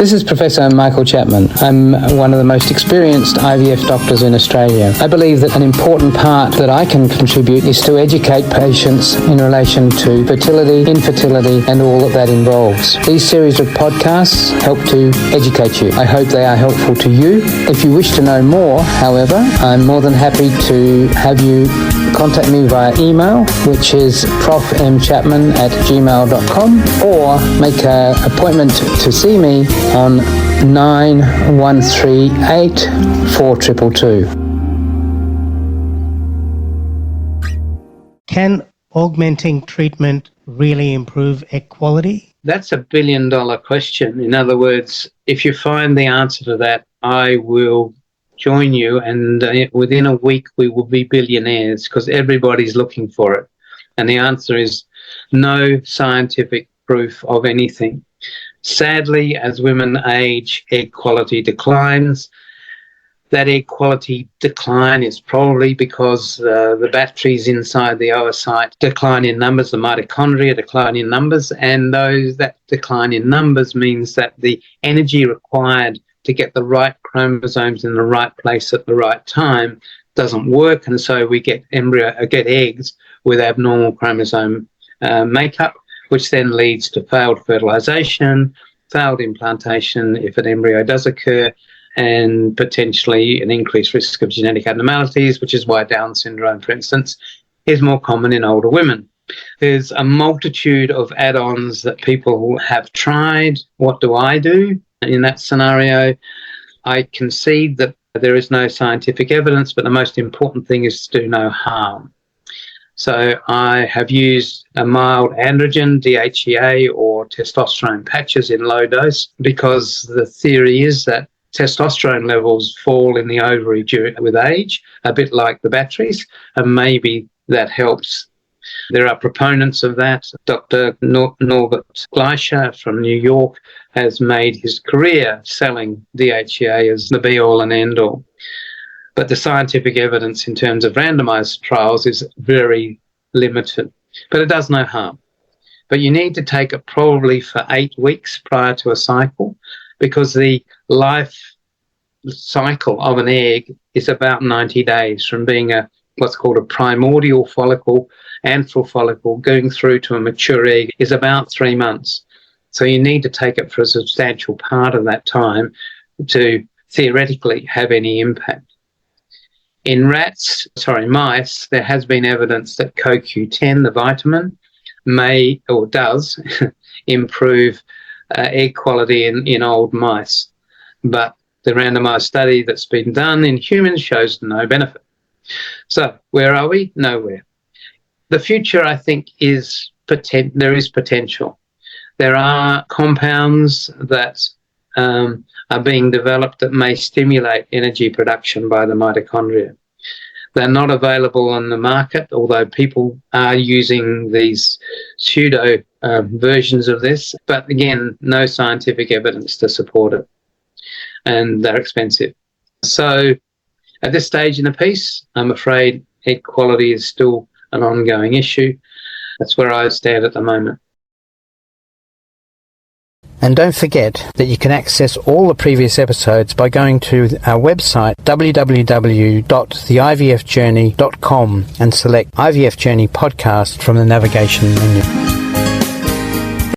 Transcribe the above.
This is Professor Michael Chapman. I'm one of the most experienced IVF doctors in Australia. I believe that an important part that I can contribute is to educate patients in relation to fertility, infertility, and all that involves. These series of podcasts help to educate you. I hope they are helpful to you. If you wish to know more, however, I'm more than happy to have you contact me via email, which is profmchapman@gmail.com, or make an appointment to see me on 9138 4222. Can augmenting treatment really improve egg quality? That's a billion-dollar question. In other words, if you find the answer to that, I will join you, and within a week we will be billionaires, because everybody's looking for it. And the answer is no scientific proof of anything. Sadly, as women age, egg quality declines. That egg quality decline is probably because the batteries inside the oocyte decline in numbers, the mitochondria decline in numbers, and that decline in numbers means that the energy required to get the right chromosomes in the right place at the right time doesn't work, and so we get eggs with abnormal chromosome makeup, which then leads to failed fertilization, failed implantation if an embryo does occur, and potentially an increased risk of genetic abnormalities, which is why Down syndrome, for instance, is more common in older women. There's a multitude of add-ons that people have tried. What do I do in that scenario? I concede that there is no scientific evidence, but the most important thing is to do no harm. So I have used a mild androgen, DHEA, or testosterone patches in low dose, because the theory is that testosterone levels fall in the ovary with age, a bit like the batteries, and maybe that helps. There are proponents of that. Dr. Norbert Gleischer from New York has made his career selling DHEA as the be-all and end-all. But the scientific evidence in terms of randomized trials is very limited. But it does no harm. But you need to take it probably for 8 weeks prior to a cycle, because the life cycle of an egg is about 90 days from being what's called a primordial follicle, antral follicle, going through to a mature egg is about 3 months. So you need to take it for a substantial part of that time to theoretically have any impact. In mice, there has been evidence that CoQ10, the vitamin, may or does improve egg quality in old mice. But the randomized study that's been done in humans shows no benefit. So where are we? Nowhere. The future, I think, is there is potential. There are compounds that are being developed that may stimulate energy production by the mitochondria. They're not available on the market, although people are using these pseudo versions of this. But again, no scientific evidence to support it. And they're expensive. So at this stage in the piece, I'm afraid egg quality is still an ongoing issue. That's where I stand at the moment. And don't forget that you can access all the previous episodes by going to our website www.theivfjourney.com and select IVF Journey podcast from the navigation menu.